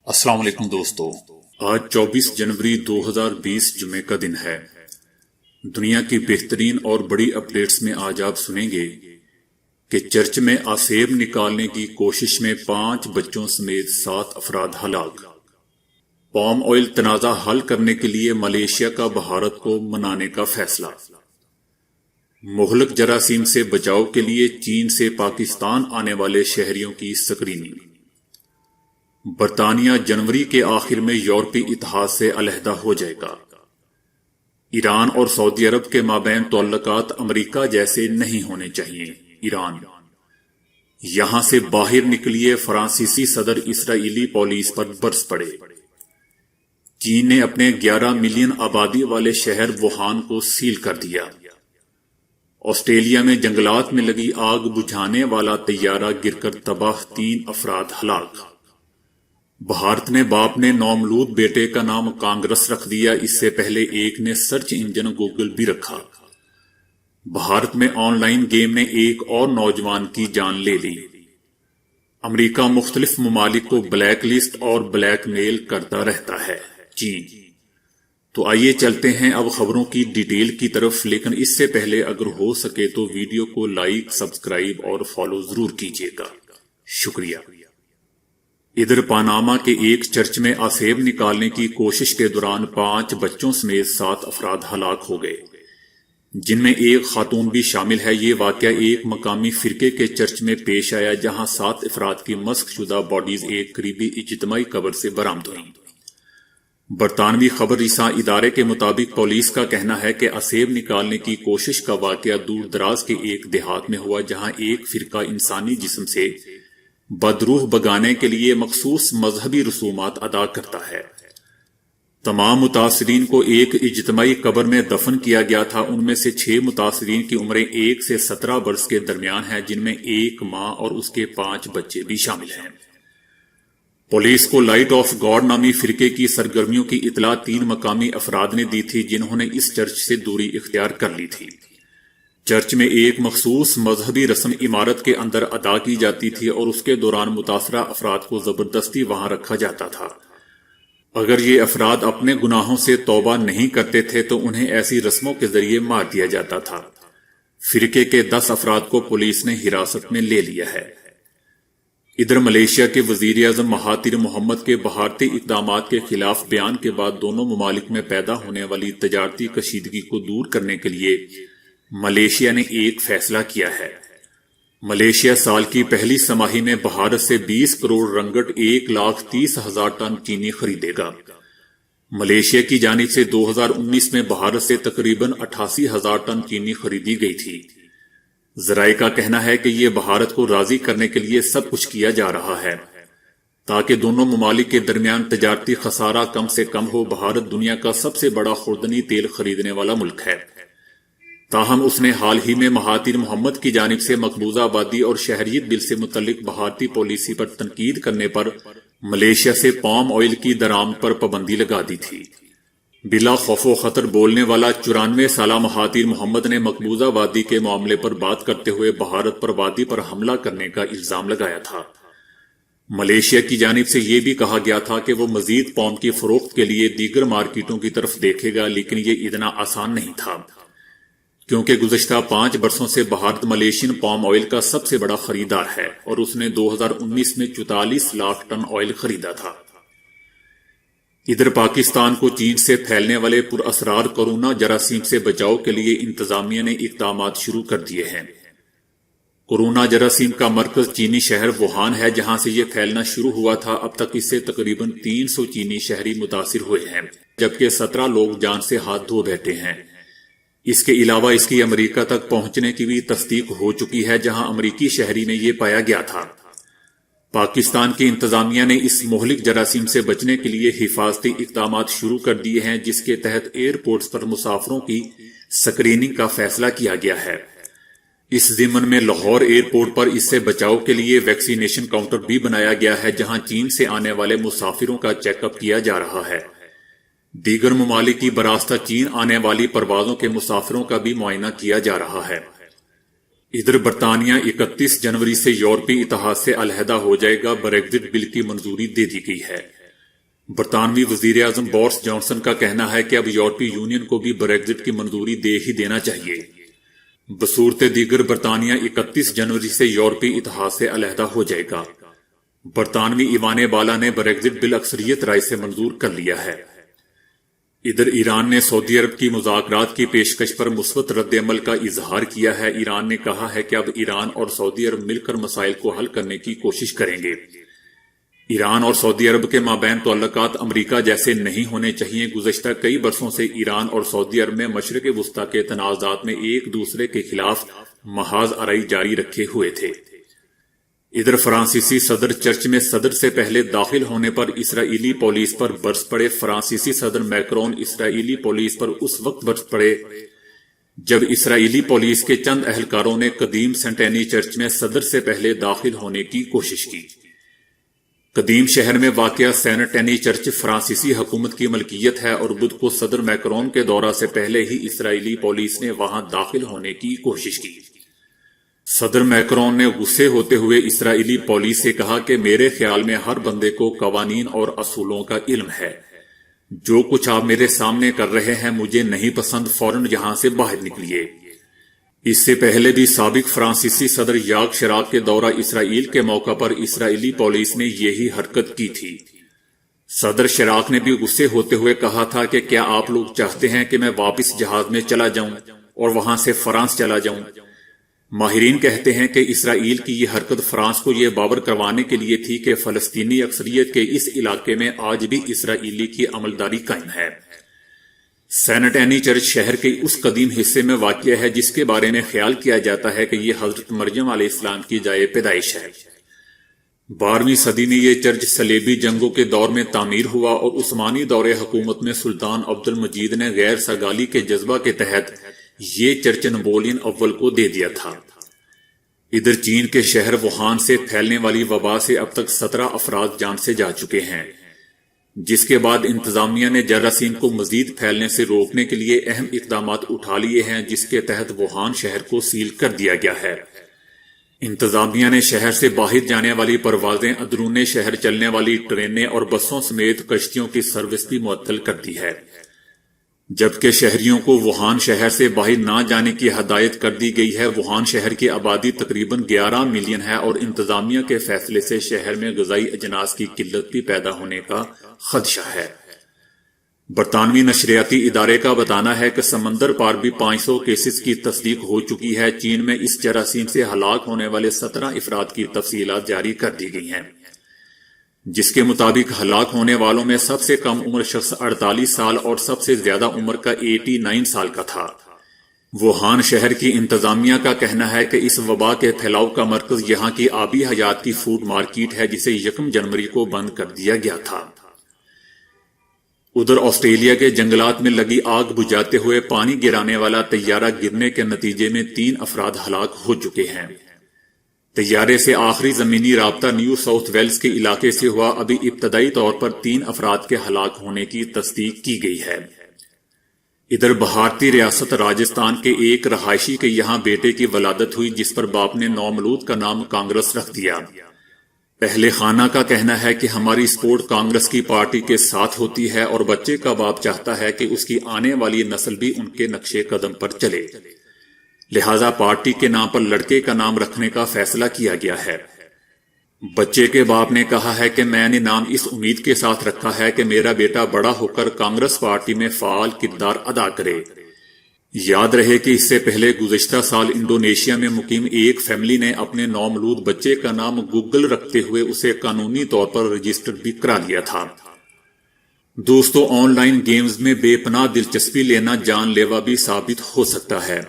السلام علیکم دوستو، آج 24 جنوری 2020 جمعے کا دن ہے۔ دنیا کی بہترین اور بڑی اپڈیٹس میں آج آپ سنیں گے کہ چرچ میں آسیب نکالنے کی کوشش میں 5 بچوں سمیت 7 افراد ہلاک۔ پام آئل تنازع حل کرنے کے لیے ملیشیا کا بھارت کو منانے کا فیصلہ۔ مہلک جراثیم سے بچاؤ کے لیے چین سے پاکستان آنے والے شہریوں کی سکریننگ۔ برطانیہ جنوری کے آخر میں یورپی اتحاد سے علیحدہ ہو جائے گا۔ ایران اور سعودی عرب کے مابین تعلقات امریکہ جیسے نہیں ہونے چاہیے۔ ایران یہاں سے باہر نکلیے، فرانسیسی صدر اسرائیلی پولیس پر برس پڑے۔ چین نے اپنے 11 ملین آبادی والے شہر ووہان کو سیل کر دیا۔ آسٹریلیا میں جنگلات میں لگی آگ بجھانے والا طیارہ گر کر تباہ، 3 افراد ہلاک۔ بھارت نے باپ نے نومولود بیٹے کا نام کانگرس رکھ دیا، اس سے پہلے ایک نے سرچ انجن گوگل بھی رکھا۔ بھارت میں آن لائن گیم نے ایک اور نوجوان کی جان لے لی۔ امریکہ مختلف ممالک کو بلیک لسٹ اور بلیک میل کرتا رہتا ہے۔ چین تو آئیے چلتے ہیں اب خبروں کی ڈیٹیل کی طرف، لیکن اس سے پہلے اگر ہو سکے تو ویڈیو کو لائک، سبسکرائب اور فالو ضرور کیجیے گا، شکریہ۔ ادھر پاناما کے ایک چرچ میں آسیب نکالنے کی کوشش کے دوران 5 بچوں سمیت 7 افراد ہلاک ہو گئے، جن میں ایک خاتون بھی شامل ہے۔ یہ واقعہ ایک مقامی فرقے کے چرچ میں پیش آیا، جہاں 7 افراد کی مسخ شدہ باڈیز ایک قریبی اجتماعی قبر سے برآمد ہوئیں۔ برطانوی خبر رساں ادارے کے مطابق پولیس کا کہنا ہے کہ آسیب نکالنے کی کوشش کا واقعہ دور دراز کے ایک دیہات میں ہوا، جہاں ایک فرقہ انسانی جسم سے بدروح بگانے کے لیے مخصوص مذہبی رسومات ادا کرتا ہے۔ تمام متاثرین کو ایک اجتماعی قبر میں دفن کیا گیا تھا۔ ان میں سے 6 متاثرین کی عمریں 1 سے 17 برس کے درمیان ہیں، جن میں ایک ماں اور اس کے 5 بچے بھی شامل ہیں۔ پولیس کو لائٹ آف گاڈ نامی فرقے کی سرگرمیوں کی اطلاع 3 مقامی افراد نے دی تھی، جنہوں نے اس چرچ سے دوری اختیار کر لی تھی۔ چرچ میں ایک مخصوص مذہبی رسم عمارت کے اندر ادا کی جاتی تھی اور اس کے دوران متاثرہ افراد کو زبردستی وہاں رکھا جاتا تھا۔ اگر یہ افراد اپنے گناہوں سے توبہ نہیں کرتے تھے تو انہیں ایسی رسموں کے ذریعے مار دیا جاتا تھا۔ فرقے کے 10 افراد کو پولیس نے حراست میں لے لیا ہے۔ ادھر ملیشیا کے وزیر اعظم مہاتیر محمد کے بھارتی اقدامات کے خلاف بیان کے بعد دونوں ممالک میں پیدا ہونے والی تجارتی کشیدگی کو دور کرنے کے لیے ملیشیا نے ایک فیصلہ کیا ہے۔ ملیشیا سال کی پہلی سماہی میں بھارت سے 20 کروڑ رنگٹ 1,30,000 ٹن چینی خریدے گا۔ ملیشیا کی جانب سے 2019 میں بھارت سے تقریباً 88,000 ٹن چینی خریدی گئی تھی۔ ذرائع کا کہنا ہے کہ یہ بھارت کو راضی کرنے کے لیے سب کچھ کیا جا رہا ہے تاکہ دونوں ممالک کے درمیان تجارتی خسارہ کم سے کم ہو۔ بھارت دنیا کا سب سے بڑا خوردنی تیل خریدنے والا ملک ہے، تاہم اس نے حال ہی میں مہاتیر محمد کی جانب سے مقبوضہ آبادی اور شہریت بل سے متعلق بھارتی پالیسی پر تنقید کرنے پر ملیشیا سے پام آئل کی درآمد پر پابندی لگا دی تھی۔ بلا خوف و خطر بولنے والا 94 سالہ مہاتیر محمد نے مقبوضہ وادی کے معاملے پر بات کرتے ہوئے بھارت پر وادی پر حملہ کرنے کا الزام لگایا تھا۔ ملیشیا کی جانب سے یہ بھی کہا گیا تھا کہ وہ مزید پام کی فروخت کے لیے دیگر مارکیٹوں کی طرف دیکھے گا، لیکن یہ اتنا آسان نہیں تھا، کیونکہ گزشتہ 5 برسوں سے بھارت ملیشین پام آئل کا سب سے بڑا خریدار ہے اور اس نے 2019 میں 44 لاکھ ٹن آئل خریدا تھا۔ ادھر پاکستان کو چین سے پھیلنے والے پر اسرار کورونا جراثیم سے بچاؤ کے لیے انتظامیہ نے اقدامات شروع کر دیے ہیں۔ کورونا جراثیم کا مرکز چینی شہر ووہان ہے، جہاں سے یہ پھیلنا شروع ہوا تھا۔ اب تک اس سے تقریباً 300 چینی شہری متاثر ہوئے ہیں، جبکہ 17 لوگ جان سے ہاتھ دھو بیٹھے ہیں۔ اس کے علاوہ اس کی امریکہ تک پہنچنے کی بھی تصدیق ہو چکی ہے، جہاں امریکی شہری میں یہ پایا گیا تھا۔ پاکستان کی انتظامیہ نے اس مہلک جراثیم سے بچنے کے لیے حفاظتی اقدامات شروع کر دیے ہیں، جس کے تحت ایئرپورٹس پر مسافروں کی سکریننگ کا فیصلہ کیا گیا ہے۔ اس ضمن میں لاہور ایئرپورٹ پر اس سے بچاؤ کے لیے ویکسینیشن کاؤنٹر بھی بنایا گیا ہے، جہاں چین سے آنے والے مسافروں کا چیک اپ کیا جا رہا ہے۔ دیگر ممالک کی براستہ چین آنے والی پروازوں کے مسافروں کا بھی معائنہ کیا جا رہا ہے۔ ادھر برطانیہ 31 جنوری سے یورپی اتحاد سے علیحدہ ہو جائے گا، بریگزٹ بل کی منظوری دے دی گئی ہے۔ برطانوی وزیر اعظم بورس جانسن کا کہنا ہے کہ اب یورپی یونین کو بھی بریگزٹ کی منظوری دے ہی دینا چاہیے۔ بصورت دیگر برطانیہ 31 جنوری سے یورپی اتحاد سے علیحدہ ہو جائے گا۔ برطانوی ایوان بالا نے بریگزٹ بل اکثریت رائے سے منظور کر لیا ہے۔ ادھر ایران نے سعودی عرب کی مذاکرات کی پیشکش پر مثبت رد عمل کا اظہار کیا ہے۔ ایران نے کہا ہے کہ اب ایران اور سعودی عرب مل کر مسائل کو حل کرنے کی کوشش کریں گے۔ ایران اور سعودی عرب کے مابین تعلقات امریکہ جیسے نہیں ہونے چاہیے۔ گزشتہ کئی برسوں سے ایران اور سعودی عرب میں مشرق وسطی کے تنازعات میں ایک دوسرے کے خلاف محاذ آرائی جاری رکھے ہوئے تھے۔ ادھر فرانسیسی صدر چرچ میں صدر سے پہلے داخل ہونے پر اسرائیلی پولیس پر برس پڑے۔ فرانسیسی صدر میکرون اسرائیلی پولیس پر اس وقت برس پڑے جب اسرائیلی پولیس کے چند اہلکاروں نے قدیم سینٹ اینی چرچ میں صدر سے پہلے داخل ہونے کی کوشش کی۔ قدیم شہر میں واقع سینٹ اینی چرچ فرانسیسی حکومت کی ملکیت ہے اور بدھ کو صدر میکرون کے دورہ سے پہلے ہی اسرائیلی پولیس نے وہاں داخل ہونے کی کوشش کی۔ صدر میکرون نے غصے ہوتے ہوئے اسرائیلی پولیس سے کہا کہ میرے خیال میں ہر بندے کو قوانین اور اصولوں کا علم ہے۔ جو کچھ آپ میرے سامنے کر رہے ہیں مجھے نہیں پسند، فوراً یہاں سے باہر نکلیے۔ اس سے پہلے بھی سابق فرانسیسی صدر یاک شراک کے دورہ اسرائیل کے موقع پر اسرائیلی پولیس نے یہی حرکت کی تھی۔ صدر شراک نے بھی غصے ہوتے ہوئے کہا تھا کہ کیا آپ لوگ چاہتے ہیں کہ میں واپس جہاز میں چلا جاؤں اور وہاں سے فرانس چلا جاؤں؟ ماہرین کہتے ہیں کہ اسرائیل کی یہ حرکت فرانس کو یہ باور کروانے کے لیے تھی کہ فلسطینی اکثریت کے اس علاقے میں آج بھی اسرائیلی کی عملداری قائم ہے۔ سینٹ اینی چرچ شہر کے اس قدیم حصے میں واقع ہے جس کے بارے میں خیال کیا جاتا ہے کہ یہ حضرت مریم علیہ السلام کی جائے پیدائش ہے۔ 12ویں صدی میں یہ چرچ صلیبی جنگوں کے دور میں تعمیر ہوا اور عثمانی دور حکومت میں سلطان عبد المجید نے غیر سگالی کے جذبہ کے تحت یہ چرچ نپولین اول کو دے دیا تھا۔ ادھر چین کے شہر ووہان سے پھیلنے والی وبا سے اب تک 17 افراد جان سے جا چکے ہیں، جس کے بعد انتظامیہ نے جراثیم کو مزید پھیلنے سے روکنے کے لیے اہم اقدامات اٹھا لیے ہیں، جس کے تحت ووہان شہر کو سیل کر دیا گیا ہے۔ انتظامیہ نے شہر سے باہر جانے والی پروازیں، اندرون شہر چلنے والی ٹرینیں اور بسوں سمیت کشتیوں کی سروس بھی معطل کر دی ہے، جبکہ شہریوں کو ووہان شہر سے باہر نہ جانے کی ہدایت کر دی گئی ہے۔ ووہان شہر کی آبادی تقریباً 11 ملین ہے اور انتظامیہ کے فیصلے سے شہر میں غذائی اجناس کی قلت بھی پیدا ہونے کا خدشہ ہے۔ برطانوی نشریاتی ادارے کا بتانا ہے کہ سمندر پار بھی 500 کیسز کی تصدیق ہو چکی ہے۔ چین میں اس جراثیم سے ہلاک ہونے والے 17 افراد کی تفصیلات جاری کر دی گئی ہیں، جس کے مطابق ہلاک ہونے والوں میں سب سے کم عمر شخص 48 سال اور سب سے زیادہ عمر کا 89 سال کا تھا۔ ووہان شہر کی انتظامیہ کا کہنا ہے کہ اس وبا کے پھیلاؤ کا مرکز یہاں کی آبی حیات کی فوڈ مارکیٹ ہے، جسے 1 جنوری کو بند کر دیا گیا تھا۔ ادھر آسٹریلیا کے جنگلات میں لگی آگ بجھاتے ہوئے پانی گرانے والا طیارہ گرنے کے نتیجے میں 3 افراد ہلاک ہو چکے ہیں۔ طیارے سے آخری زمینی رابطہ نیو ساؤتھ ویلز کے علاقے سے ہوا۔ ابھی ابتدائی طور پر 3 افراد کے ہلاک ہونے کی تصدیق کی گئی ہے۔ ادھر بھارتی ریاست راجستھان کے ایک رہائشی کے یہاں بیٹے کی ولادت ہوئی، جس پر باپ نے نومولود کا نام کانگریس رکھ دیا۔ اہل خانہ کا کہنا ہے کہ ہماری سپورٹ کانگریس کی پارٹی کے ساتھ ہوتی ہے اور بچے کا باپ چاہتا ہے کہ اس کی آنے والی نسل بھی ان کے نقشے قدم پر چلے، لہذا پارٹی کے نام پر لڑکے کا نام رکھنے کا فیصلہ کیا گیا ہے۔ بچے کے باپ نے کہا ہے کہ میں نے نام اس امید کے ساتھ رکھا ہے کہ میرا بیٹا بڑا ہو کر کانگریس پارٹی میں فعال کردار ادا کرے۔ یاد رہے کہ اس سے پہلے گزشتہ سال انڈونیشیا میں مقیم ایک فیملی نے اپنے نومولود بچے کا نام گوگل رکھتے ہوئے اسے قانونی طور پر رجسٹر بھی کرا لیا تھا۔ دوستو، آن لائن گیمز میں بے پناہ دلچسپی لینا جان لیوا بھی ثابت ہو سکتا ہے۔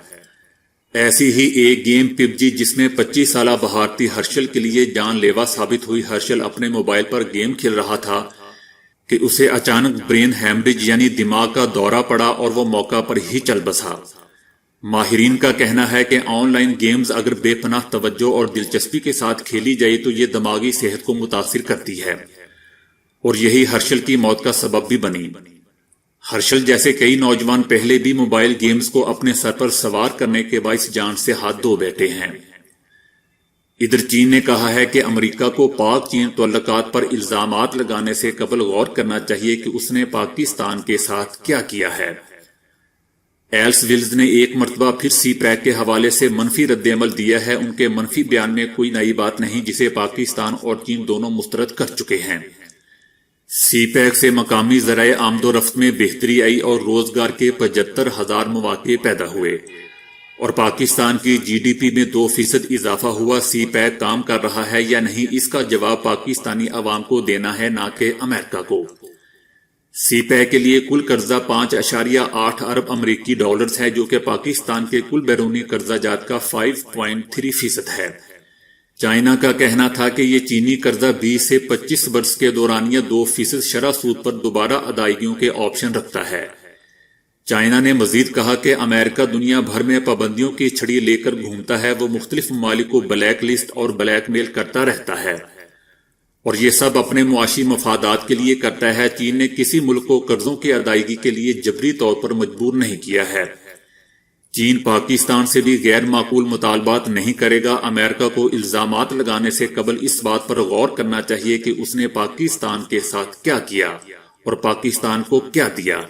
ایسی ہی ایک گیم پب جی، جس میں 25 سالہ بھارتی ہرشل کے لیے جان لیوا ثابت ہوئی۔ ہرشل اپنے موبائل پر گیم کھیل رہا تھا کہ اسے اچانک برین ہیمریج یعنی دماغ کا دورہ پڑا اور وہ موقع پر ہی چل بسا۔ ماہرین کا کہنا ہے کہ آن لائن گیمز اگر بے پناہ توجہ اور دلچسپی کے ساتھ کھیلی جائے تو یہ دماغی صحت کو متاثر کرتی ہے، اور یہی ہرشل کی موت کا سبب بھی بنی۔ ہرشل جیسے کئی نوجوان پہلے بھی موبائل گیمز کو اپنے سر پر سوار کرنے کے باعث جان سے ہاتھ دھو بیٹھے ہیں۔ ادھر چین نے کہا ہے کہ امریکہ کو پاک چین تعلقات پر الزامات لگانے سے قبل غور کرنا چاہیے کہ اس نے پاکستان کے ساتھ کیا کیا ہے۔ ایلس ویلز نے ایک مرتبہ پھر سی پیک کے حوالے سے منفی رد عمل دیا ہے۔ ان کے منفی بیان میں کوئی نئی بات نہیں جسے پاکستان اور چین دونوں مسترد کر چکے ہیں۔ سی پیک سے مقامی ذرائع آمد و رفت میں بہتری آئی اور روزگار کے 75,000 مواقع پیدا ہوئے اور پاکستان کی جی ڈی پی میں 2% اضافہ ہوا۔ سی پیک کام کر رہا ہے یا نہیں، اس کا جواب پاکستانی عوام کو دینا ہے، نہ کہ امریکہ کو۔ سی پیک کے لیے کل قرضہ 5.8 ارب امریکی ڈالرز ہے، جو کہ پاکستان کے کل بیرونی قرضہ جات کا 5.3% ہے۔ چائنا کا کہنا تھا کہ یہ چینی قرضہ 20 سے 25 برس کے دورانیہ 2% شرح سود پر دوبارہ ادائیگیوں کے آپشن رکھتا ہے۔ چائنا نے مزید کہا کہ امریکہ دنیا بھر میں پابندیوں کی چھڑی لے کر گھومتا ہے، وہ مختلف ممالک کو بلیک لسٹ اور بلیک میل کرتا رہتا ہے اور یہ سب اپنے معاشی مفادات کے لیے کرتا ہے۔ چین نے کسی ملک کو قرضوں کی ادائیگی کے لیے جبری طور پر مجبور نہیں کیا ہے۔ چین پاکستان سے بھی غیر معقول مطالبات نہیں کرے گا۔ امریکہ کو الزامات لگانے سے قبل اس بات پر غور کرنا چاہیے کہ اس نے پاکستان کے ساتھ کیا کیا اور پاکستان کو کیا دیا۔